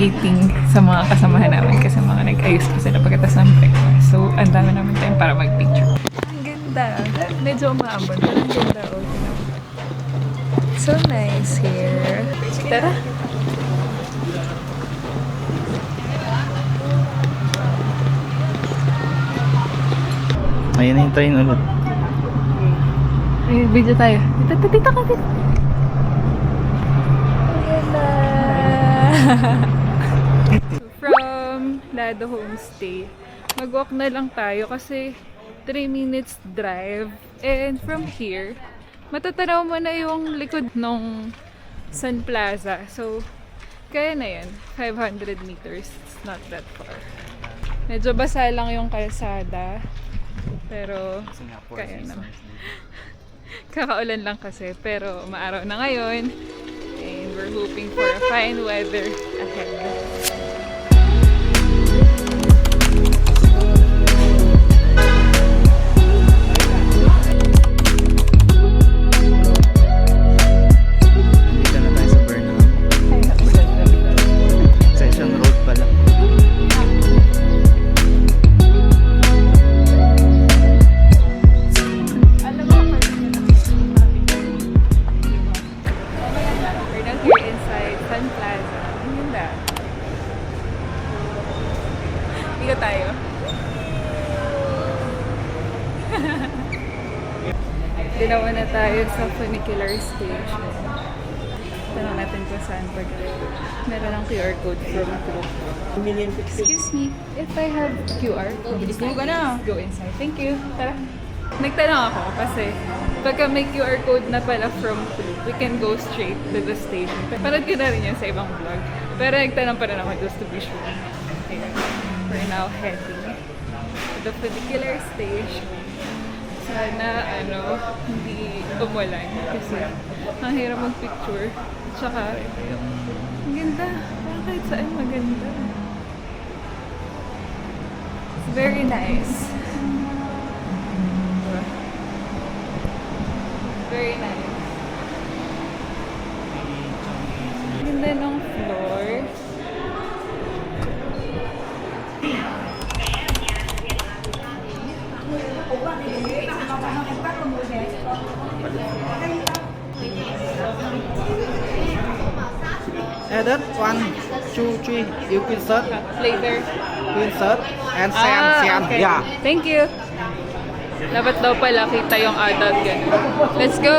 waiting sa mga kasamahan namin kasi mga nag-ayos pa sila pagkatapos ng breakfast. So, ang dami namin time para mag-picture. Ang ganda. Medyo umaambon pero ang ganda. Oh, so nice here. Tara. Ayun na yung train ulit. Ay, video tayo. Tita ka, tita. From Lado Homestay, mag-walk na lang tayo kasi 3 minutes drive. And from here, matatanaw mo na yung likod ng Sun Plaza. So, kaya na yan. 500 meters. It's not that far. Medyo basa lang yung kalsada. Pero, kaya naman. Kakaulan lang kasi. Pero, maaraw na ngayon. And we're hoping for a fine weather ahead. Dito na tayo sa Burnham. Session Road pala. We're now here inside Sun Plaza. Ang ganda. Dito tayo. Dinawa na tayo sa funicular station. Tanong natin kung saan pag meron ng QR code from Klook. Excuse me, if I have QR, go inside. Thank you. Tara. Nagtanong ako kasi pagka may QR code na pala from Klook, we can go straight to the station. Panood ko na rin yun sa ibang vlog. Pero nagtanong pa rin ako just to be sure. Ayan. We're now heading to the funicular station. Sana, hindi umulan kasi ang hirap mag-picture. Tsaka, ang ganda. Parang kahit saan maganda. It's very nice. Very nice. Ang ganda ng floor. Added 1, 2, 3. You can search, Later. and send. Okay. Yeah. Thank you. Dapat daw pala kita yung adult ganun. Let's go!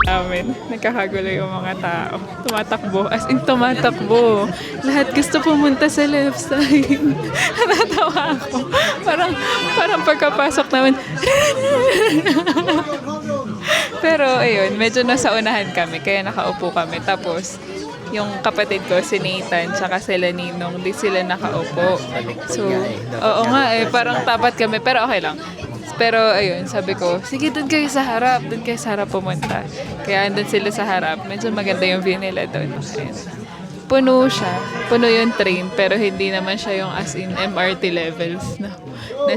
Amin. Nagkakagulo yung mga tao. Tumatakbo. As in, tumatakbo. Lahat gusto pumunta sa left side. Natatawa ako. Parang pagkapasok namin. Pero, ayun, medyo nasa unahan kami. Kaya nakaupo kami. Tapos, yung kapatid ko, si Nathan, tsaka sila Ninong, di sila nakaupo. So, oo nga eh. Parang tapat kami. Pero okay lang. Pero ayun, sabi ko, sige doon kayo sa harap pumunta. Kaya andun sila sa harap, medyo maganda yung view nila doon. Ayun. Puno siya, puno yung train, pero hindi naman siya yung as in MRT levels na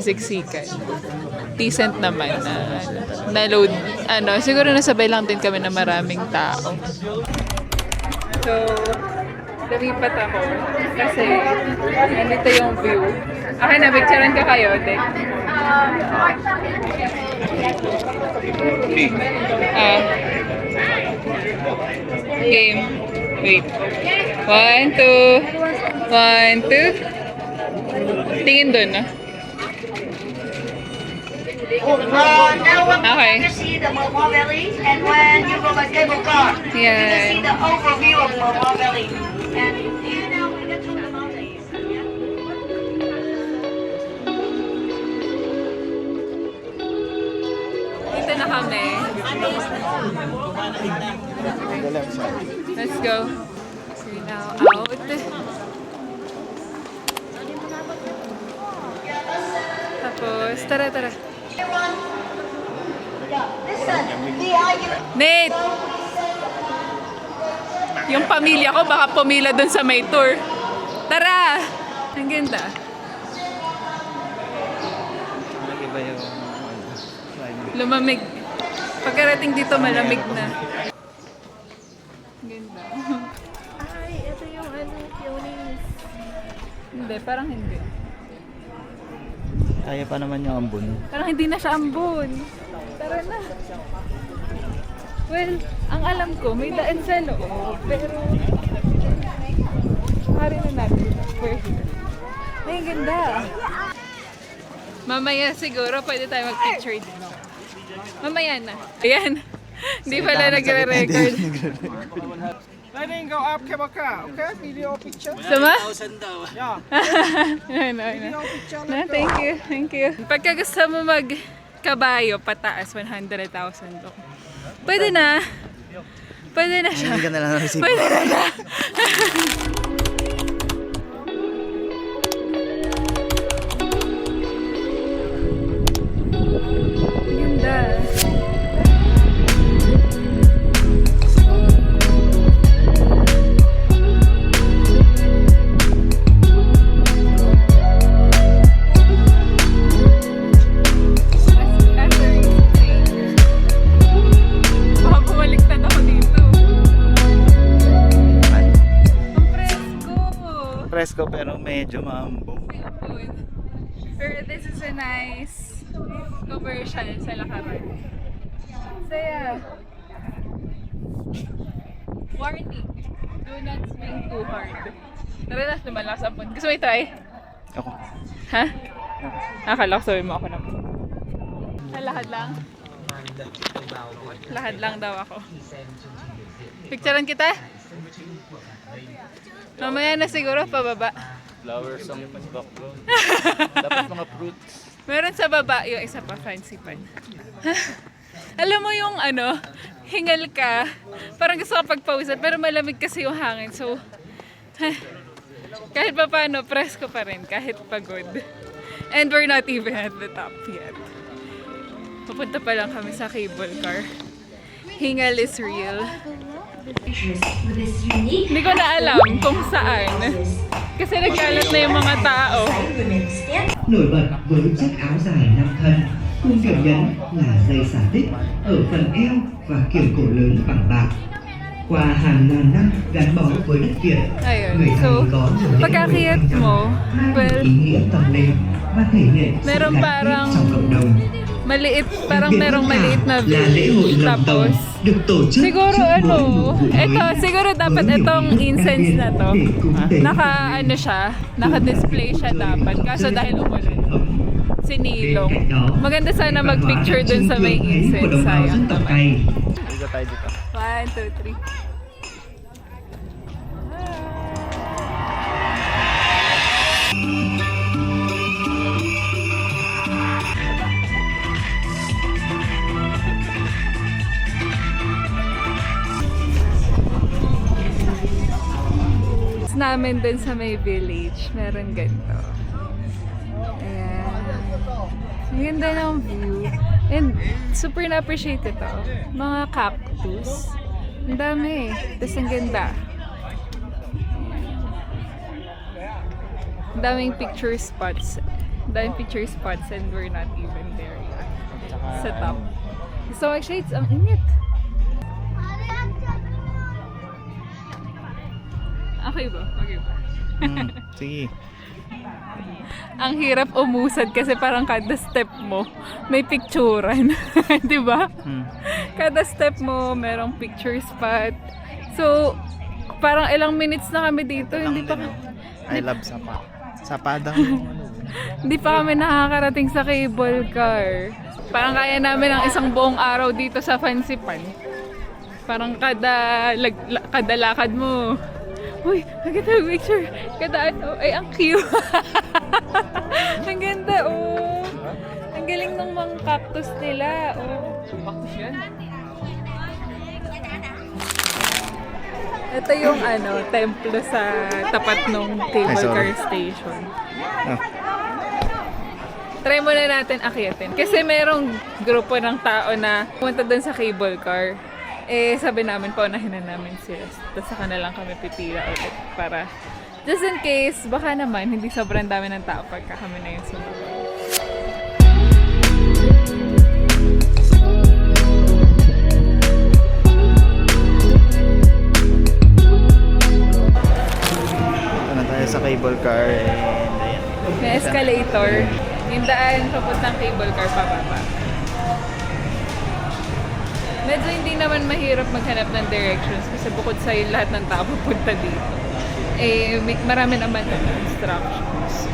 siksikan. Decent naman na load, siguro nasabay lang din kami na maraming tao. So, lumipat ako kasi nandito yung view. Okay na, picturean ka kayo, Dek. Game. Wait. 1, 2. 1, 2. Tingin dun, no? Now we're Okay. going to see the Momo Valley, and when you go by cable car, you can see the overview of Momo Valley. And here now we get to the mountains. Dito na kami. Let's go. So now out. Tapos, tara. Listen, the argument. Nate! Yung pamilya ko baka pumila dun sa may tour. Tara! Ang ganda. Nag-iba yung climate. Lumamig. Pagkarating dito malamig na. Ang ganda. Ay, ito yung peonies. Hindi, parang hindi. Kaya pa naman yung ambon. Parang hindi na siya ambon. Tara na. Well, ang alam ko, may daan sa loob. Pero, hari na natin. We're here. Ay, ang ganda. Mamaya siguro pwede tayo mag-picture dito. Mamaya na. Ayan. Hindi pala nagre-record. Letting go up camera, okay? Video picture. Sama? Yeah. Ayun, ayun. Na, thank you, thank you. Pagka gusto mo mag-kabayo, pataas, 100,000 to. Pwede na. Pwede na siya. Hindi ka na lang receive. Pwede na. Ganda. Baka bumaliktad ako dito. Ang presko. Presko pero medyo maambong. Pero this is a nice commercial sa lakaran. Saya. Warning. Do not swing too hard. Tara na, lumalakas ang pun. Gusto mo i-try? Ako. Ha? Akala ko sabihin mo ako naman. Lahat lang? Lahat lang daw ako. Picturean kita? Mamaya na siguro pababa. Flowers ang background. Dapat mga fruits. Meron sa baba yung isa pa, fancy pan. Alam mo yung ano, hingal ka, parang gusto ka pagpawisan, pero malamig kasi yung hangin. So, kahit pa paano, presko pa rin, kahit pagod. And we're not even at the top yet. Pupunta pa lang kami sa cable car. Hingal is real. Hindi ko na alam kung saan. Kasi nagkalat na yung mga tao. Nổi bật với chiếc áo dài nam thân, cùng điểm nhấn là dây xả tích ở phần eo và kiểu cổ lớn bằng bạc. Qua hàng ngàn năm gắn bó với đất Việt, Ayun. người So, Thành có nhiều lễ hội pagkakiyat quan trọng mo, mang well, ý nghĩa tâm linh và thể hiện sự meron gắn parang kết trong cộng đồng. maliit, parang Đặc biệt merong nhất maliit na là lễ hội view. lồng Tapos, tồng được tổ chức siguro trước ano, mỗi mùa vụ mới ito, siguro dapat với nhiều itong nghi thức incense đặc na biệt to. để cúng tế Naka, thần linh. ano siya, naka-display siya dapat. Kaso dahil umulan, sinilong. Maganda sana mag-picture dun sa may incense. Sayang naman. Dito tayo dito. 1, 2, 3. Namin dun sa may village, meron ganito. Ayan. Ang ganda ng view. And super na-appreciate ito. Mga cactus. Ang dami. Tapos ang ganda. Ang daming picture spots. Ang daming picture spots and we're not even there yet. Sa top. So, shades, ang init. Okay ba? Okay ba? Sige. Ang hirap umusad kasi parang kada step mo may picturean. Di ba? Kada step mo merong picture spot. So, parang ilang minutes na kami dito. Hindi pa, I love sapa. Sapa daw. hindi pa kami nakakarating sa cable car. Parang kaya namin ang isang buong araw dito sa Fancy Pan. Parang kada lakad mo. Uy, maganda picture. Kada ano, ay ang cute. Ang ganda, oh. Ang galing ng mga cactus nila, oh. Cactus yan. Ito yung ano, templo sa tapat ng cable car station. Ah. try muna natin akyatin. Kasi merong grupo ng tao na pumunta dun sa cable car. Eh, sabi namin, paunahin na namin sila. Tapos saka na lang kami pipila ulit para just in case, baka naman, hindi sobrang dami ng tao pagka kami na yung sumunod. Ano tayo sa cable car and ayan. May escalator. Yung daan papuntang cable car pababa. Medyo hindi naman mahirap maghanap ng directions kasi bukod sa yung lahat ng tao pupunta dito. Eh, marami naman ng instructions.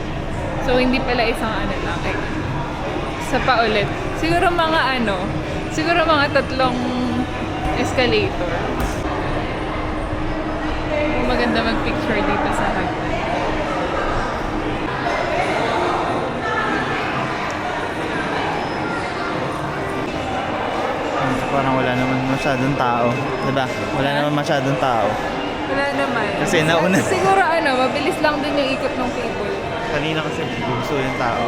So, hindi pala isang ano lang. Eh, isa pa ulit. Siguro mga 3 escalator. Maganda mag-picture dito sa hagdan. Parang wala naman masyadong tao. Diba? Wala naman masyadong tao. Wala naman. Kasi nauna. Siguro mabilis lang din yung ikot ng cable. Kanina kasi gusto yung tao.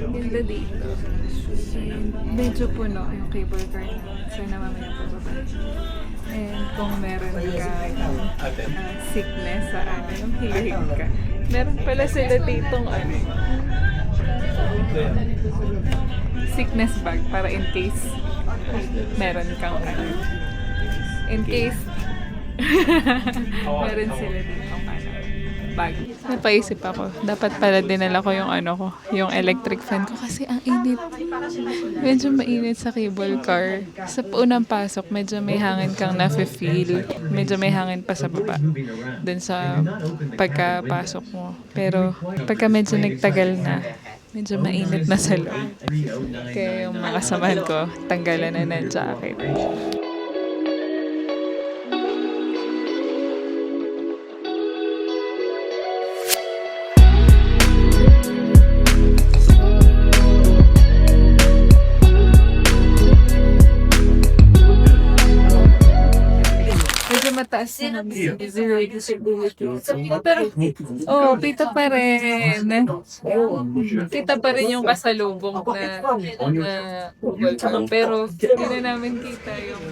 Ganda dito. Medyo puno yung cable car namin. So, namamaya pababa. And kung meron ka sickness sa yung hilig ka. Meron pala sila ditong sickness bag para in case meron kang in case meron sila ditong bag. Napaisip ako, dapat pala dinala ko yung yung electric fan ko kasi ang init. Medyo mainit sa cable car. Sa unang pasok, medyo may hangin kang nafe-feel. Medyo may hangin pa sa baba. Dun sa pagkapasok mo. Pero pagka medyo nagtagal na, medyo mainit na sa loob. Kaya yung mga kasamahan ko, tanggalan na ng jacket. Mataas na namin. Pero, kita pa rin. Kita pa rin yung kasalubong na Google. Pero, hindi na namin kita yung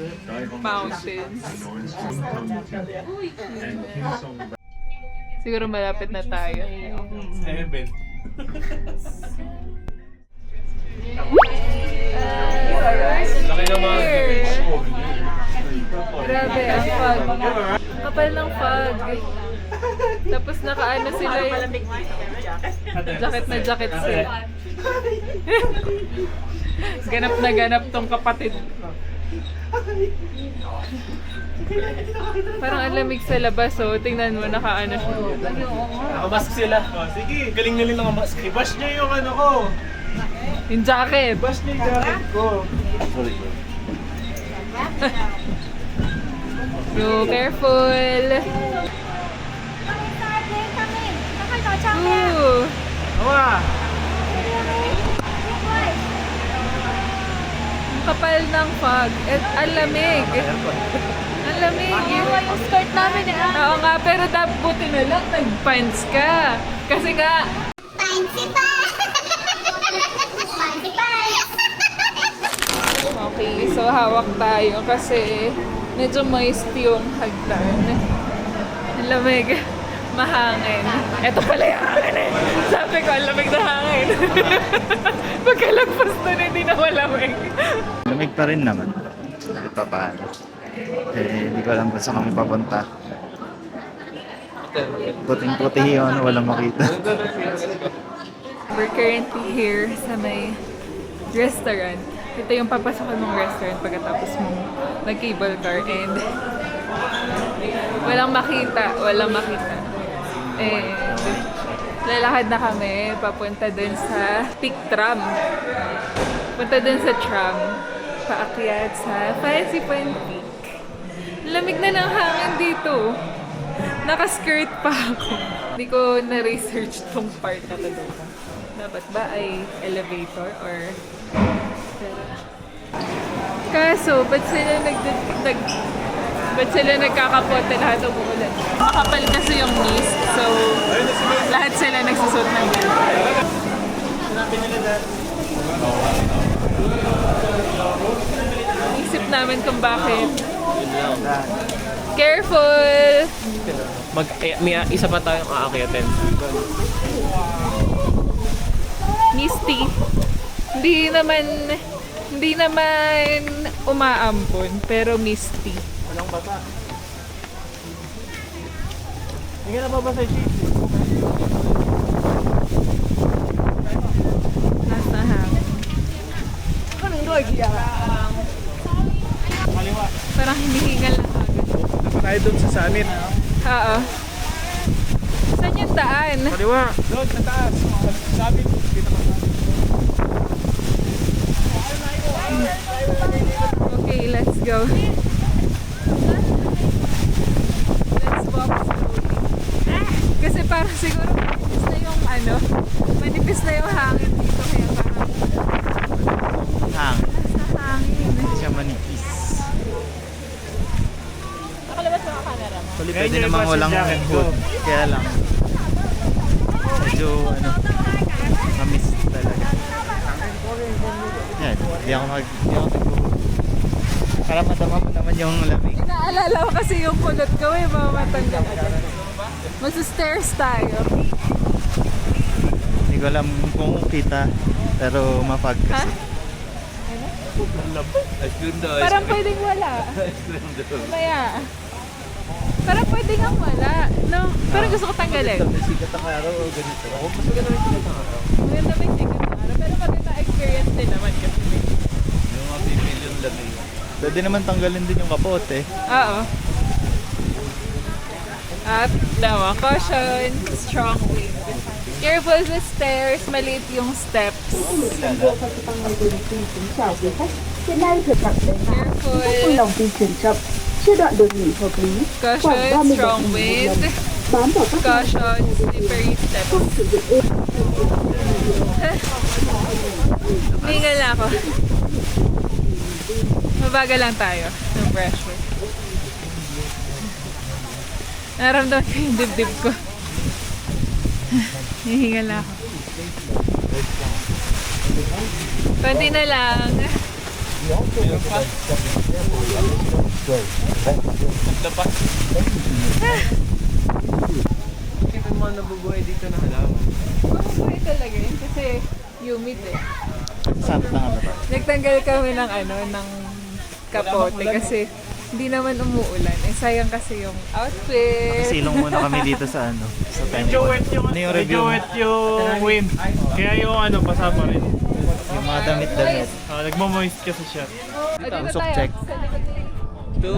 mountains. Siguro malapit na tayo. Grabe, ang fog. Kapal ng fog. Tapos nakaano sila yung jacket sila. Ganap tong kapatid. Parang ang lamig sa labas, oh. Tingnan mo, nakaano siya. Nakamask sila. Sige, galing na rin nakamask. I-bash niyo yung ko. Yung jacket. Bash niyo yung jacket ko. So, careful. Ooh. Awa! Ang kapal ng fog. At ang lamig. Ang lamig. Yung skirt namin Oo nga, pero buti na lang nag-pants ka. Kasi nga, Fancy pants! Fancy pants! okay, so hawak tayo kasi medyo moist yung hagdan. Ang lamig. Mahangin. Ito pala yung hangin eh. Sabi ko, ang lamig na hangin. Pagkalagpas doon, hindi na malamig. Lamig pa rin naman. Ito paano. Hindi ko alam kung saan kami papunta. Puting-puti yun, walang makita. We're currently here sa may restaurant. ito yung papasokan mong restaurant pagkatapos mong nag-cable car and walang makita. Lalakad na kami papunta dun sa Peak Tram. Punta dun sa tram, paakyat sa Fancy Pan Peak. Lamig na ng hangin dito. Naka-skirt pa ako. Hindi ko na-research tong part na to. Dapat ba ay elevator or... Kaso, ba't sila nagkakapote lahat umuulan? Makapal kasi yung mist, so lahat sila nagsusot ng ganyan. Isip namin kung bakit. Careful! May isa pa tayong aakyatin. Misty. Hindi naman umaampon, pero misty. Walang bata. Hindi na babasa yung sheet. Nasa hangin. Kaliwa. Parang hinihingal na agad. Dapat tayo doon sa summit. Oo. Saan yung daan? Kaliwa. Doon, sa taas. Summit. Okay, let's go. Let's walk slowly. Kasi parang siguro manipis na yung hangin dito kaya parang Hangin. nasa hangin. Hindi siya manipis. Nakalabas mga camera mo. Tuloy pwede namang walang hood. Kaya lang. Medyo mamiss talaga. Yan, hindi ako nag-hood. Para madama mo naman yung lamig. Naalala ko kasi yung kulot ko mamatanggal agad. Magsa-stairs tayo. Hindi ko alam kung kita, pero mapag Ha? kasi. Parang pwedeng wala. Mamaya. Parang pwedeng ang wala. No? Parang gusto ko tanggalin. Sikat ang araw o ganito. Ako mas maganda rin sikat ang araw. Maganda ba yung sikat na araw? Pero maganda experience din naman kasi. Yung mga pipil yung lamig. Pwede naman tanggalin din yung kapote. Oo. At dawa, caution, strong wind. Careful the stairs, maliit yung steps. Careful. lòng di chuyển chậm, chưa đoạn đường nghỉ hợp lý. Khoảng Caution, 30 strong đoạn nghỉ wind. một lần. Bám vào các Caution, slippery steps. không sử dụng êm. Hingal na ako. Mabagal lang tayo ng pressure. Naramdaman ko yung dibdib ko. Hihingal na ako. Konti na lang. Kita mo nabubuhay dito na halaman. Mabuhay talaga yun kasi humid eh. Saan na nga ba? Nagtanggal kami ng ng kapote kasi hindi naman umuulan. Eh sayang kasi yung outfit. Silong muna kami dito sa sa Medyo wet yung, Ano yung medyo review? wet yung wind. Kaya yung pasama rin. Yung mga damit-damit. Nagmo-moist kasi siya. O, dito Usok tayo. check. Sa likod. 2,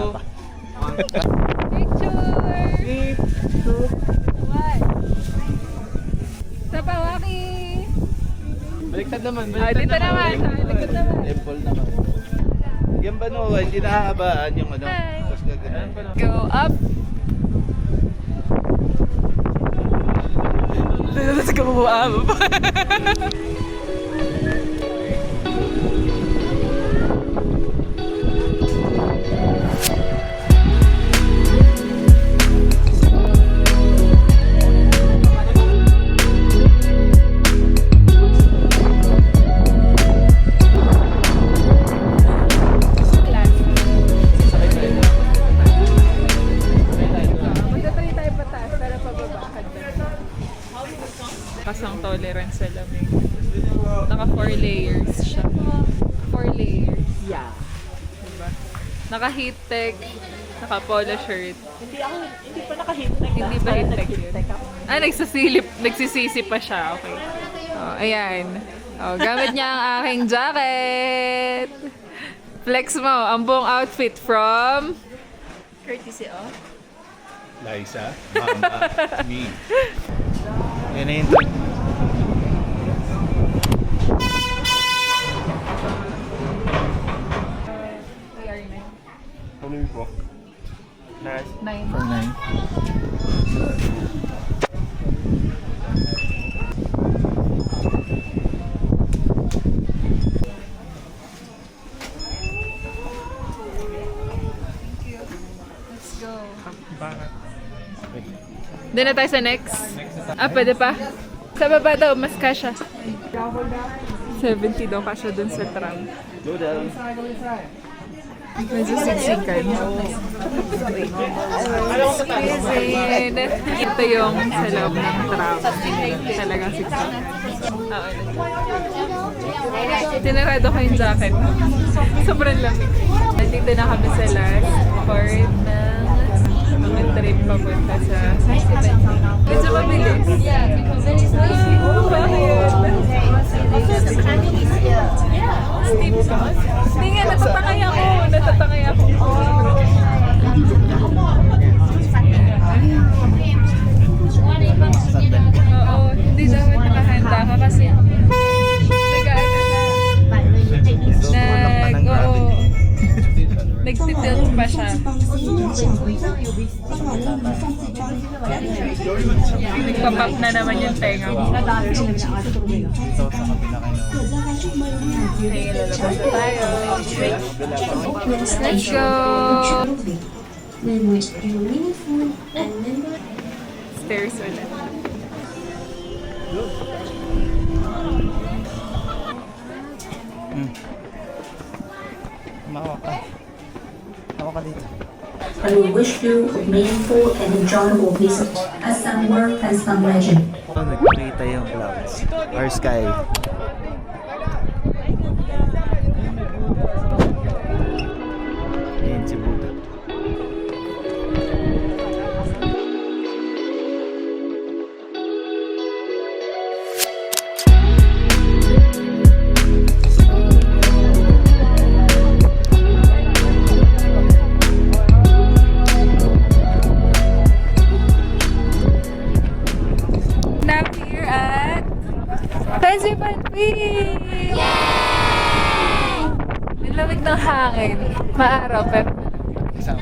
Picture! 3, 2. One. Sa pawaki! Baliktad naman. Dito naman. Sa likod naman. Temple naman. Yan ba no? Hindi nakahabaan yung Hi. Tapos gagawin. Go up. Let's go up. Magta-try tayo pataas para pababakad na. Kasang tolerance sa lamig. Naka 4 layers siya. 4 layers. Yeah. Diba? Naka heat tech, naka polo shirt. Hindi pa naka-hit-tech. Hindi ba heat tech yun? Nagsisisi pa siya. Okay. Oh, ayan. Oh, gamit niya ang aking jacket. Flex mo, ang buong outfit from... Courtesy of? Liza, Mama, me. Yan na yun. Nine. For 9. Let's go. Doon na tayo sa next. Pwede pa? Sa baba daw, mas kasha. 70 daw kasha dun sa tram. Medyo siksikan. Squeezing. Ito yung sa loob ng tram. Talagang siksikan. Oo. Tinarado ko yung jacket. Sobrang lamig. Nandito na kami sa last part ng mga trip papunta sa medyo mabilis. Oh, bakit? Hindi nga, natatangay ako. Oo, hindi dapat nakahanda ka kasi nagtitilt pa siya. Nagpapap na naman yung tenga ko. Ito sa kabila kayo. Okay, lalabas na tayo. Let's go! Stairs ulit. Mawa ka. Mawa ka dito. I will wish you a meaningful and enjoyable visit as Sangwar Festival legend. Ito, nagkakita yung clouds. Or sky. Ayan si Buddha. Now here at Pensipan Beach! Yay! Ang lamig ng hangin. Maaraw, pero... Isang